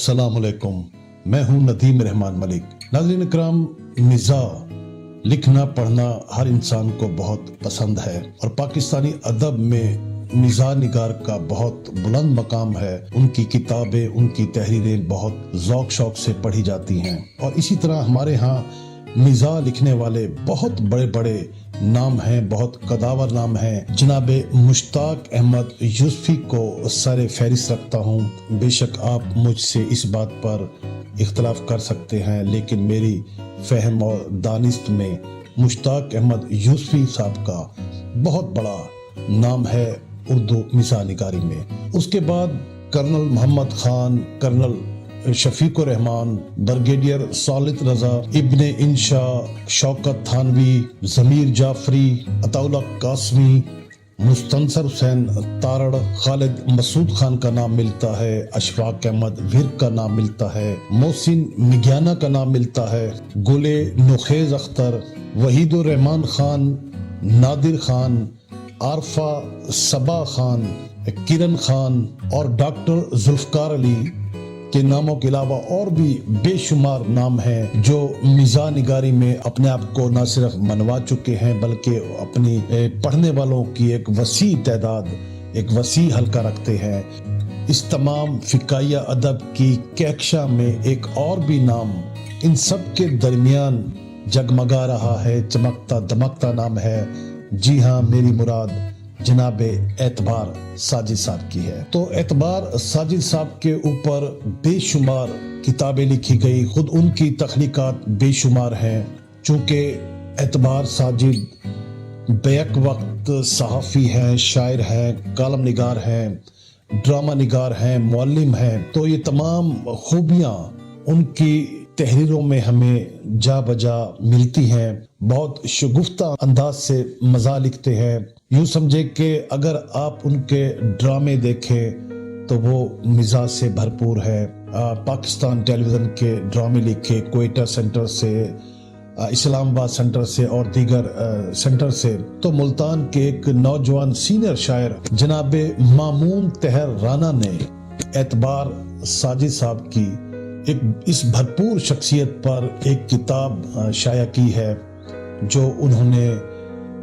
अस्सलाम वालेकुम। मैं हूं नदीम रहमान मलिक। नाज़रीन इकराम, मिज़ाह लिखना पढ़ना हर इंसान को बहुत पसंद है और पाकिस्तानी अदब में मिज़ाह निगार का बहुत बुलंद मकाम है। उनकी किताबें, उनकी तहरीरें बहुत ज़ौक़ शौक़ से पढ़ी जाती हैं और इसी तरह हमारे यहाँ मिज़ाह लिखने वाले बहुत बड़े बड़े नाम हैं, बहुत कदावर नाम हैं। जनाब मुश्ताक अहमद यूसुफी को सर फहरिस्त रखता हूँ। बेशक आप मुझसे इस बात पर इख्तलाफ कर सकते हैं, लेकिन मेरी फहम और दानिस्त में मुश्ताक अहमद यूसुफी साहब का बहुत बड़ा नाम है उर्दू मिज़ाह निगारी में। उसके बाद colonel Mohammad Khan, colonel Shafiqur Rahman, brigadier Salid Raza, Ibne Insha, Shaukat Thanvi, Zameer Jafri, Ataullah Qasmi, Mustansar Hussain Tarar, Khalid Masood Khan का नाम मिलता है, अशफाक अहमद विर्क का नाम मिलता है, मोहसिन मिग्याना का नाम मिलता है, गुले नुखेज अख्तर, वहीदुर रहमान खान, नादिर खान, आरफा सबा खान, किरण खान और डॉक्टर जुल्फकार अली के नामों के अलावा और भी बेशुमार नाम हैं जो मिज़ाह निगारी में अपने आप को न सिर्फ मनवा चुके हैं बल्कि अपनी पढ़ने वालों की एक वसी तादाद, एक वसी हल्का रखते हैं। इस तमाम फ़िकाया अदब की कहकशां में एक और भी नाम इन सब के दरमियान जगमगा रहा है, चमकता दमकता नाम है। जी हाँ, मेरी मुराद जनाब एतबार साजिद साहब की है। तो एतबार साजिद साहब के ऊपर बेशुमार किताबें लिखी गई, खुद उनकी तख्लीकात बेशुमार हैं। चूँकि एतबार साजिद बैक वक्त सहाफ़ी हैं, शायर हैं, कालम निगार हैं, ड्रामा निगार हैं, मुअल्लिम हैं, तो ये तमाम खूबियाँ उनकी तहरीरों में हमें जा बजा मिलती हैं। बहुत शगुफ्ता अंदाज से मज़ाह लिखते हैं। यूँ समझे कि अगर आप उनके ड्रामे देखें तो वो मिज़ाह से भरपूर है। पाकिस्तान टेलीविज़न के ड्रामे लिखे, कोयटा सेंटर से, इस्लामाबाद सेंटर से और दीगर सेंटर से। तो मुल्तान के एक नौजवान सीनियर शायर जनाब मामून तहर राना ने एतबार साजिद साहब की एक इस भरपूर शख्सियत पर एक किताब शाया की है जो उन्होंने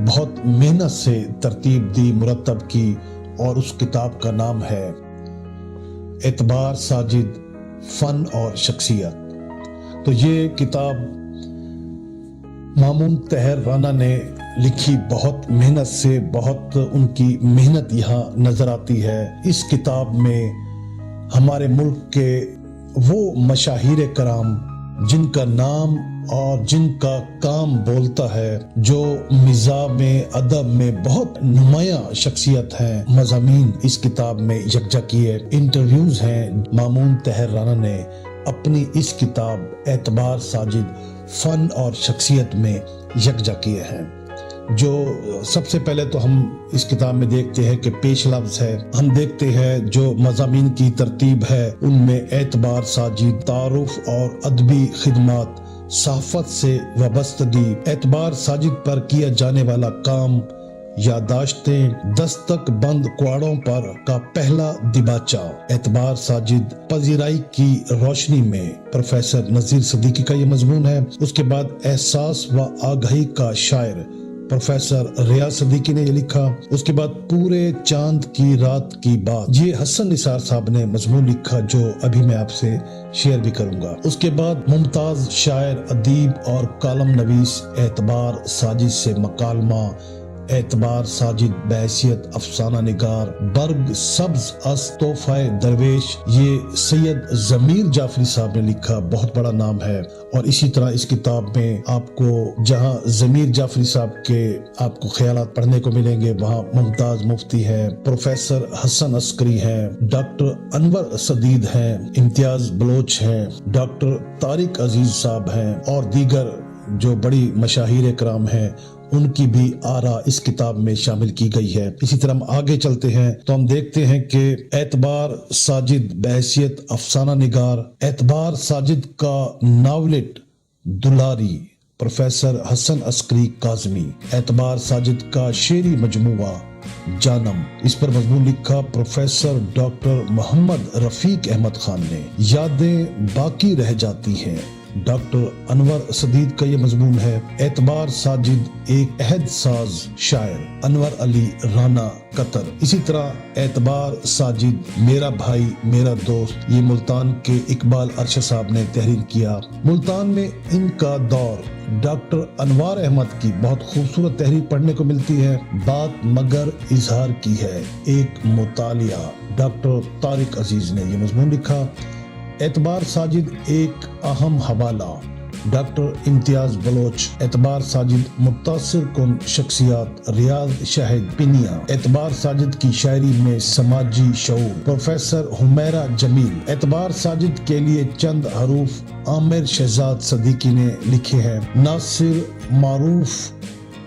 बहुत मेहनत से तरतीब दी, मुरतब की, और उस किताब का नाम है एतबार साजिद फन और शख्सियत। तो ये किताब मामून तहर राना ने लिखी बहुत मेहनत से, बहुत उनकी मेहनत यहाँ नजर आती है। इस किताब में हमारे मुल्क के वो मशाहिर कराम जिनका नाम और जिनका काम बोलता है, जो मिज़ाह में, अदब में बहुत नुमायां शख्सियत हैं, मज़ामीन इस किताब में यकजा किए, इंटरव्यूज हैं। मामून तहर राना ने अपनी इस किताब एतबार साजिद फन और शख्सियत में यकजा किए हैं। जो सबसे पहले तो हम इस किताब में देखते हैं कि पेश लफ्ज़ है। हम देखते हैं जो मज़ामीन की तरतीब है उनमें एतबार साजिद, तारुफ और अदबी खिदमात, सहाफ़त से वाबस्तगी, एतबार साजिद पर किया जाने वाला काम, यादाश्तें, दस्तक बंद क्वाड़ों पर का पहला दिबाचा, एतबार साजिद, पजीराई की रोशनी में प्रोफेसर नज़ीर सदीकी का ये मजमून है। उसके बाद एहसास व आगाही का शायर प्रोफेसर रियाज सदीकी ने ये लिखा। उसके बाद पूरे चांद की रात की बात, ये हसन निसार साहब ने मजमून लिखा जो अभी मैं आपसे शेयर भी करूंगा। उसके बाद मुमताज शायर, अदीब और कालम नवीस एतबार साजिद से मकालमा, एतबार साजिद बहैसियत अफसाना निगार, बर्ग सब्ज अस तोहफे दरवेश, ये सैयद ज़मीर जाफरी साहब ने लिखा, बहुत बड़ा नाम है। और इसी तरह इस किताब में आपको जहां ज़मीर जाफरी साहब के आपको ख्यालात पढ़ने को मिलेंगे, वहां मुमताज मुफ्ती है, प्रोफेसर हसन अस्करी हैं, डॉक्टर अनवर सदीद हैं, इम्तियाज बलोच हैं, डॉक्टर तारिक अजीज साहब हैं और दीगर जो बड़ी मशाहिर कराम हैं उनकी भी आरा इस किताब में शामिल की गई है। इसी तरह हम आगे चलते हैं तो हम देखते हैं कि एतबार साजिद बहैसियत अफसाना निगार, एतबार साजिद का नावलेट दुलारी प्रोफेसर हसन अस्करी काज़मी, एतबार साजिद का शेरी मजमुआ جانم، اس پر مضمون لکھا پروفیسر ڈاکٹر محمد رفیق احمد خان نے۔ یادیں باقی رہ جاتی ہیں، ڈاکٹر انور سدید کا یہ مضمون ہے۔ اعتبار ساجد ایک عہد ساز شاعر، انور علی رانا قطر۔ اسی طرح اعتبار ساجد میرا بھائی میرا دوست، یہ ملتان کے اقبال ارشد صاحب نے تحریر کیا۔ ملتان میں ان کا دور ڈاکٹر انوار احمد کی بہت خوبصورت تحریر پڑھنے کو ملتی ہے۔ بات مگر اظہار کی ہے، ایک مطالعہ، ڈاکٹر طارق عزیز نے یہ مضمون لکھا۔ اعتبار ساجد ایک اہم حوالہ، ڈاکٹر امتیاز بلوچ۔ اعتبار ساجد متاثر کن شخصیات، ریاض شاہد پنیا۔ اعتبار ساجد کی شاعری میں سماجی شعور، پروفیسر حمیرہ جمیل۔ اعتبار ساجد کے لیے چند حروف عامر شہزاد صدیقی نے لکھے ہیں۔ ناصر معروف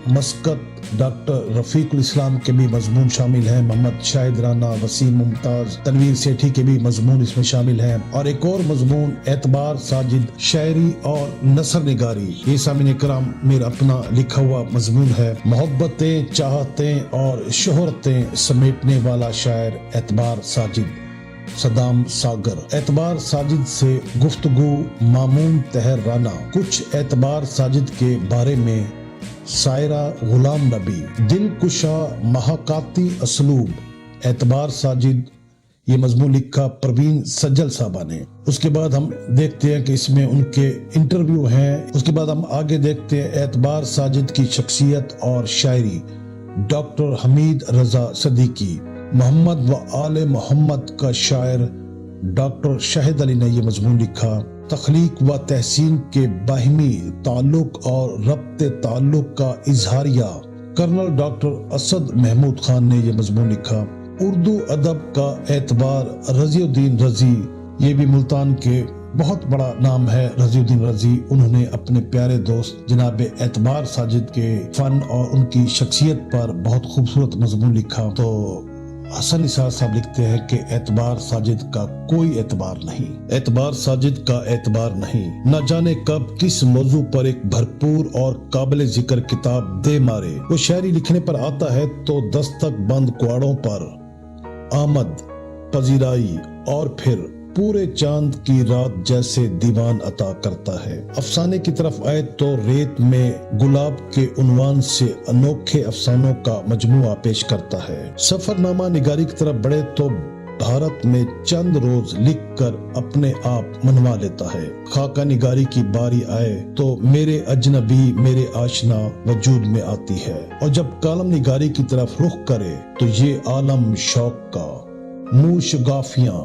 مسقط، ڈاکٹر رفیق الاسلام کے بھی مضمون شامل ہیں۔ محمد شاہد رانا، وسیم ممتاز، تنویر سیٹھی کے بھی مضمون اس میں شامل ہیں۔ اور ایک اور مضمون اعتبار ساجد شاعری اور نثر نگاری، یہ سامعین کرام میرا اپنا لکھا ہوا مضمون ہے۔ محبتیں، چاہتیں اور شہرتیں سمیٹنے والا شاعر اعتبار ساجد۔ صدام ساگر۔ اعتبار ساجد سے گفتگو مامون طاہر رانا۔ کچھ اعتبار ساجد کے بارے میں، سائرہ غلام نبی۔ دل کشا محاکاتی اسلوب، اعتبار ساجد، یہ مضمون لکھا پروین سجل صاحبہ نے۔ اس کے بعد ہم دیکھتے ہیں کہ اس میں ان کے انٹرویو ہیں۔ اس کے بعد ہم آگے دیکھتے ہیں اعتبار ساجد کی شخصیت اور شاعری، ڈاکٹر حمید رضا صدیقی۔ محمد و آل محمد کا شاعر ڈاکٹر شاہد علی نے یہ مضمون لکھا۔ تخلیق و تحسین کے باہمی تعلق اور ربط تعلق کا اظہاریہ، کرنل ڈاکٹر اسد محمود خان نے یہ مضمون لکھا۔ اردو ادب کا اعتبار رضی الدین رضی، یہ بھی ملتان کے بہت بڑا نام ہے رضی الدین رضی۔ انہوں نے اپنے پیارے دوست جناب اعتبار ساجد کے فن اور ان کی شخصیت پر بہت خوبصورت مضمون لکھا۔ تو حسن نثار صاحب لکھتے ہیں کہ اعتبار ساجد کا کوئی اعتبار نہیں، اعتبار ساجد کا اعتبار نہیں، نہ جانے کب کس موضوع پر ایک بھرپور اور قابل ذکر کتاب دے مارے۔ وہ شاعری لکھنے پر آتا ہے تو دستک بند کواڑوں پر آمد پذیرائی اور پھر پورے چاند کی رات جیسے دیوان عطا کرتا ہے۔ افسانے کی طرف آئے تو ریت میں گلاب کے عنوان سے انوکھے افسانوں کا مجموعہ پیش کرتا ہے۔ سفر نامہ نگاری کی طرف بڑھے تو بھارت میں چند روز لکھ کر اپنے آپ منوا لیتا ہے۔ خاکہ نگاری کی باری آئے تو میرے اجنبی میرے آشنا وجود میں آتی ہے، اور جب کالم نگاری کی طرف رخ کرے تو یہ عالم شوق کا، منہ شگافیاں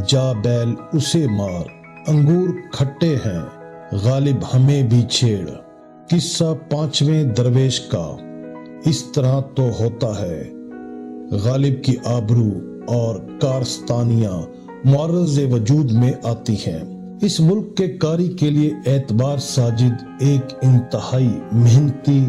جا بیل اسے مار، انگور کھٹے ہیں غالب ہمیں بھی چھیڑ، قصہ پانچویں درویش کا، اس طرح تو ہوتا ہے غالب کی آبرو اور کارستانیاں معرض وجود میں آتی ہیں۔ اس ملک کے کاری کے لیے اعتبار ساجد ایک انتہائی محنتی،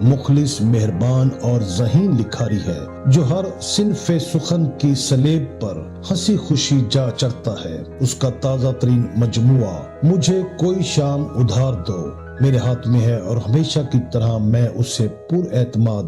مخلص، مہربان اور ذہین لکھاری ہے، جو ہر صنف سخن کی سلیب پر ہنسی خوشی جا چڑھتا ہے۔ اس کا تازہ ترین مجموعہ مجھے کوئی شام ادھار دو میرے ہاتھ میں ہے، اور ہمیشہ کی طرح میں اسے پر اعتماد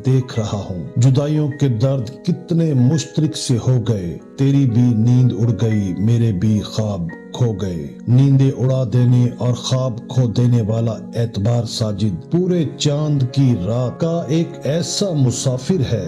دیکھ رہا ہوں۔ جدائیوں کے درد کتنے مشترک سے ہو گئے، تیری بھی نیند اڑ گئی میرے بھی خواب کھو گئے۔ نیندیں اڑا دینے اور خواب کھو دینے والا اعتبار ساجد پورے چاند کی رات کا ایک ایسا مسافر ہے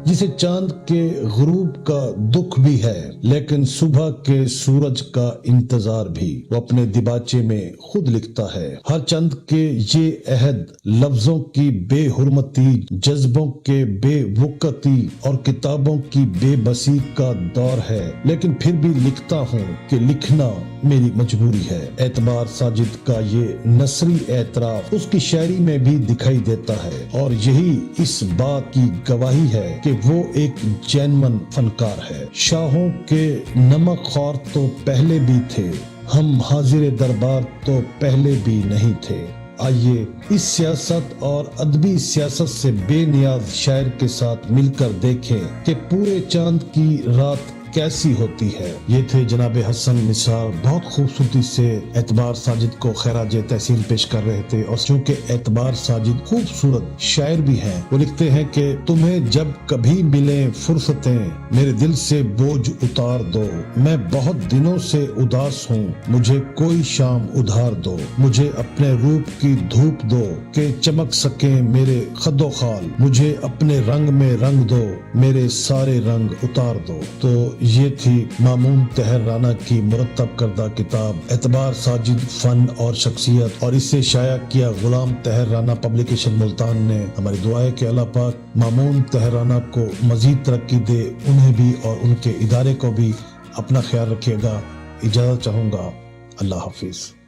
جسے چاند کے غروب کا دکھ بھی ہے، لیکن صبح کے سورج کا انتظار بھی۔ وہ اپنے دیباچے میں خود لکھتا ہے، ہر چند کے یہ عہد لفظوں کی بے حرمتی، جذبوں کے بے وقتی اور کتابوں کی بے بسی کا دور ہے، لیکن پھر بھی لکھتا ہوں کہ لکھنا میری مجبوری ہے۔ اعتبار ساجد کا یہ نثری اعتراف اس کی شاعری میں بھی دکھائی دیتا ہے، اور یہی اس بات کی گواہی ہے کہ وہ ایک جینون فنکار ہے۔ شاہوں کے نمک خوار تو پہلے بھی تھے، ہم حاضر دربار تو پہلے بھی نہیں تھے۔ آئیے اس سیاست اور ادبی سیاست سے بے نیاز شاعر کے ساتھ مل کر دیکھیں کہ پورے چاند کی رات कैसी होती है। ये थे जनाब हसन निसार, बहुत खूबसूरती से एतबार साजिद को खैराज तहसीन पेश कर रहे थे। और चूंकि एतबार साजिद खूबसूरत शायर भी हैं, वो लिखते हैं कि तुम्हें जब कभी मिले फुर्सतें मेरे दिल से बोझ उतार दो, मैं बहुत दिनों से उदास हूँ, मुझे कोई शाम उधार दो, मुझे अपने रूप की धूप दो कि चमक सके मेरे खद्दो खाल, मुझे अपने रंग में रंग दो, मेरे सारे रंग उतार दो। तो ये थी मामून तहर राना की मुरत्तब करदा किताब एतबार साजिद फन और शख्सियत, और इसे शाया किया गुलाम तहर राना पब्लिकेशन मुल्तान ने। हमारी दुआ है कि अल्लाह पाक मामून तहर राना को मजीद तरक्की दे, उन्हें भी और उनके इदारे को भी। अपना ख्याल रखिएगा, इजाज़त चाहूँगा, अल्लाह हाफिज़।